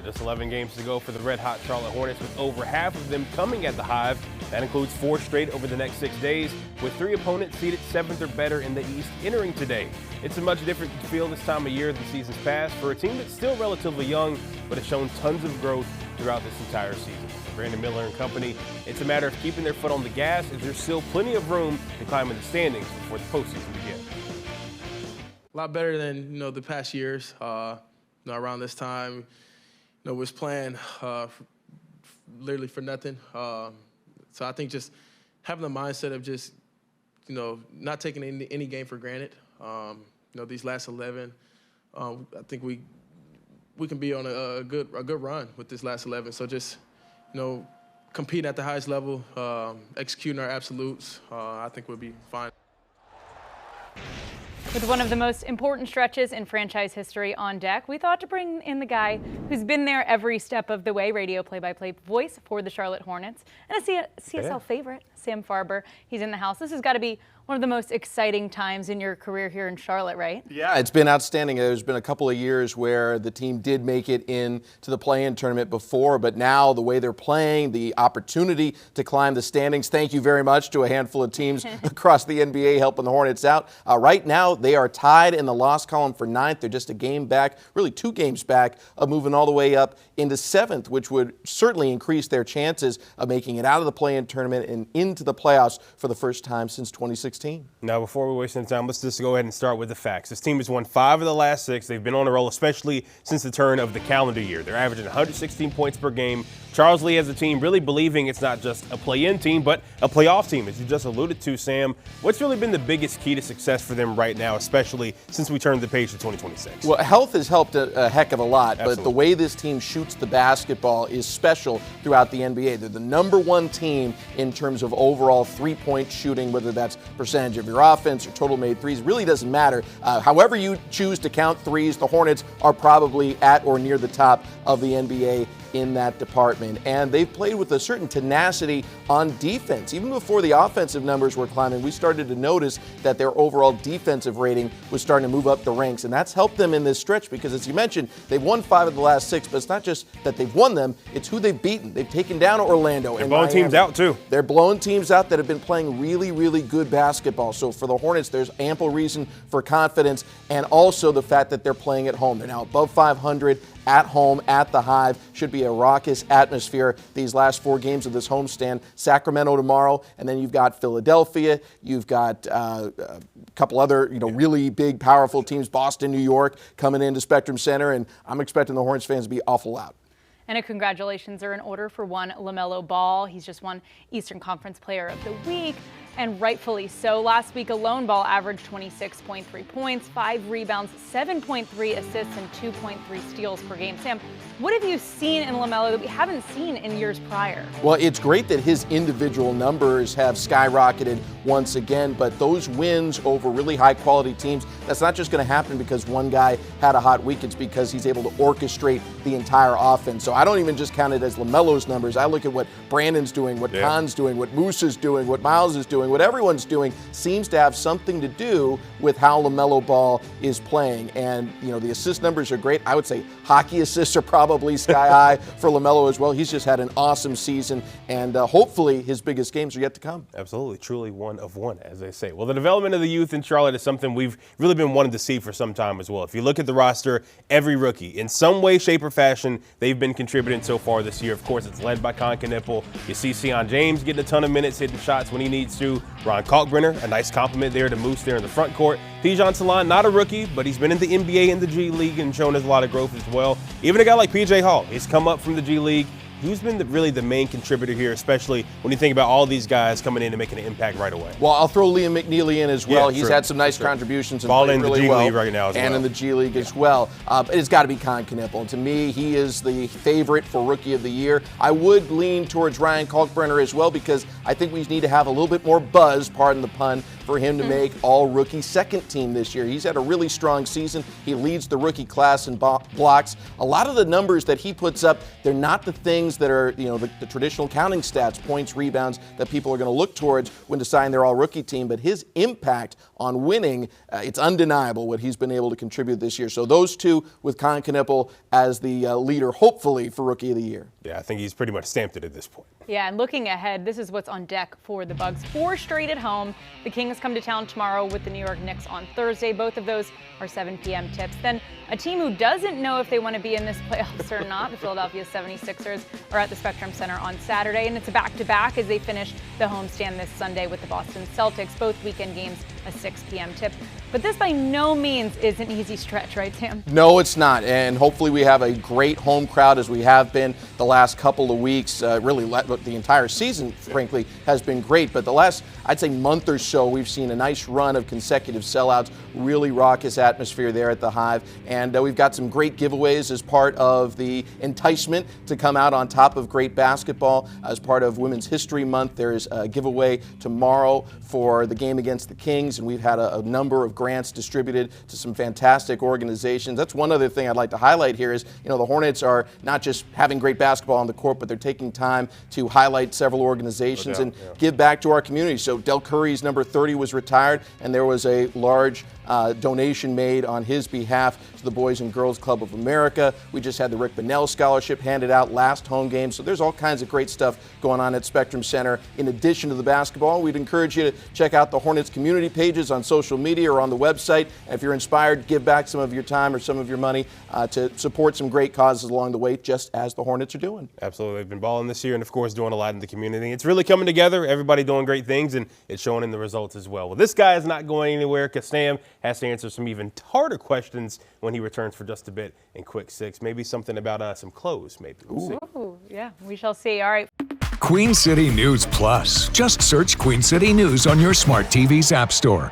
Just 11 games to go for the red-hot Charlotte Hornets, with over half of them coming at the Hive. That includes 4 straight over the next 6 days, with 3 opponents seeded 7th or better in the East entering today. It's a much different feel this time of year than seasons past for a team that's still relatively young, but has shown tons of growth throughout this entire season. For Brandon Miller and company, it's a matter of keeping their foot on the gas, as there's still plenty of room to climb in the standings before the postseason begins. A lot better than the past years. Around this time, was playing literally for nothing. So I think just having the mindset of just not taking any game for granted. These last 11, I think we can be on a good run with this last 11. So just competing at the highest level, executing our absolutes, I think we'll be fine. With one of the most important stretches in franchise history on deck, we thought to bring in the guy who's been there every step of the way, radio play-by-play voice for the Charlotte Hornets, and a CSL favorite, Sam Farber. He's in the house. This has got to be one of the most exciting times in your career here in Charlotte, right? Yeah, it's been outstanding. There's been a couple of years where the team did make it into the play-in tournament before, but now the way they're playing, the opportunity to climb the standings, thank you very much to a handful of teams across the NBA helping the Hornets out. Right now, they are tied in the loss column for 9th. They're just a game back, really 2 games back, of moving all the way up into 7th, which would certainly increase their chances of making it out of the play-in tournament and into the playoffs for the first time since 2016. Now, before we waste any time, let's just go ahead and start with the facts. This team has won 5 of the last 6. They've been on a roll, especially since the turn of the calendar year. They're averaging 116 points per game. Charles Lee has a team really believing it's not just a play-in team, but a playoff team, as you just alluded to, Sam. What's really been the biggest key to success for them right now, especially since we turned the page to 2026? Well, health has helped a heck of a lot, Absolutely. But the way this team shoots the basketball is special throughout the NBA. They're the #1 team in terms of overall three-point shooting, whether that's percentage of your offense or total made threes. It really doesn't matter. However you choose to count threes, the Hornets are probably at or near the top of the NBA in that department. And they've played with a certain tenacity on defense. Even before the offensive numbers were climbing, we started to notice that their overall defensive rating was starting to move up the ranks. And that's helped them in this stretch because, as you mentioned, they've won 5 of the last 6, but it's not just that they've won them, it's who they've beaten. They've taken down Orlando. They're blowing teams out, too. They're blowing teams out that have been playing really, really good basketball. So for the Hornets, there's ample reason for confidence, and also the fact that they're playing at home. They're now above 500 at home at the Hive. Should be a raucous atmosphere these last 4 games of this homestand. Sacramento tomorrow, and then you've got Philadelphia. You've got a couple other really big, powerful teams, Boston, New York, coming into Spectrum Center, and I'm expecting the Hornets fans to be awful loud. And congratulations are in order for one LaMelo Ball. He's just won Eastern Conference Player of the Week, and rightfully so. Last week alone, Ball averaged 26.3 points, 5 rebounds, 7.3 assists, and 2.3 steals per game. Sam, what have you seen in LaMelo that we haven't seen in years prior? Well, it's great that his individual numbers have skyrocketed once again, but those wins over really high-quality teams, that's not just going to happen because one guy had a hot week. It's because he's able to orchestrate the entire offense. So I don't even just count it as LaMelo's numbers. I look at what Brandon's doing, what Khan's doing, what Moose is doing, what Miles is doing. What everyone's doing seems to have something to do with how LaMelo Ball is playing. And, the assist numbers are great. I would say hockey assists are probably sky high for LaMelo as well. He's just had an awesome season, and hopefully his biggest games are yet to come. Absolutely. Truly one of one, as they say. Well, the development of the youth in Charlotte is something we've really been wanting to see for some time as well. If you look at the roster, every rookie, in some way, shape, or fashion, they've been contributing so far this year. Of course, it's led by Con Knipple. You see Sion James getting a ton of minutes, hitting shots when he needs to. Ron Kalkbrenner, a nice compliment there to Moose there in the front court. Tijon Salon, not a rookie, but he's been in the NBA and the G League and shown us a lot of growth as well. Even a guy like PJ Hall, he's come up from the G League. Who's been really the main contributor here, especially when you think about all these guys coming in and making an impact right away? Well, I'll throw Liam McNeely in as well. Yeah, He's had some nice contributions and Ball played in really the G well. League right now as well. And in the G League as well. But it's got to be Con Knipple. To me, he is the favorite for Rookie of the Year. I would lean towards Ryan Kalkbrenner as well because I think we need to have a little bit more buzz, pardon the pun, for him to make all-rookie second team this year. He's had a really strong season. He leads the rookie class in blocks. A lot of the numbers that he puts up, they're not the things that are, the traditional counting stats, points, rebounds, that people are going to look towards when deciding their all-rookie team. But his impact on winning, it's undeniable what he's been able to contribute this year. So those two with Con Knippel as the leader, hopefully, for Rookie of the Year. Yeah, I think he's pretty much stamped it at this point. Yeah, and looking ahead, this is what's on deck for the Bucks. 4 straight at home. The Kings come to town tomorrow with the New York Knicks on Thursday. Both of those are 7 p.m. tips. Then a team who doesn't know if they want to be in this playoffs or not, the Philadelphia 76ers, are at the Spectrum Center on Saturday. And it's a back-to-back as they finish the homestand this Sunday with the Boston Celtics. Both weekend games a 6 p.m. tip. But this by no means is an easy stretch, right, Sam? No, it's not. And hopefully we have a great home crowd as we have been the last couple of weeks. Really, the entire season, frankly, has been great. But the last, I'd say, month or so, we've seen a nice run of consecutive sellouts, really raucous atmosphere there at the Hive. And we've got some great giveaways as part of the enticement to come out on top of great basketball. As part of Women's History Month, there's a giveaway tomorrow for the game against the Kings. And we've had a number of grants distributed to some fantastic organizations. That's one other thing I'd like to highlight here is, the Hornets are not just having great basketball on the court, but they're taking time to highlight several organizations and give back to our community. So Del Curry's number 30 was retired, and there was a large donation made on his behalf to the Boys and Girls Club of America. We just had the Rick Bonnell Scholarship handed out last home game. So there's all kinds of great stuff going on at Spectrum Center. In addition to the basketball, we'd encourage you to check out the Hornets community pages on social media or on the website. And if you're inspired, give back some of your time or some of your money to support some great causes along the way, just as the Hornets are doing. Absolutely. They've been balling this year and, of course, doing a lot in the community. It's really coming together. Everybody doing great things, and it's showing in the results as well. Well, this guy is not going anywhere because Sam has to answer some even harder questions when he returns for just a bit in Quick Six. Maybe something about some clothes, maybe. We'll see. Ooh, yeah, we shall see. All right. Queen City News Plus. Just search Queen City News on your smart TV's app store.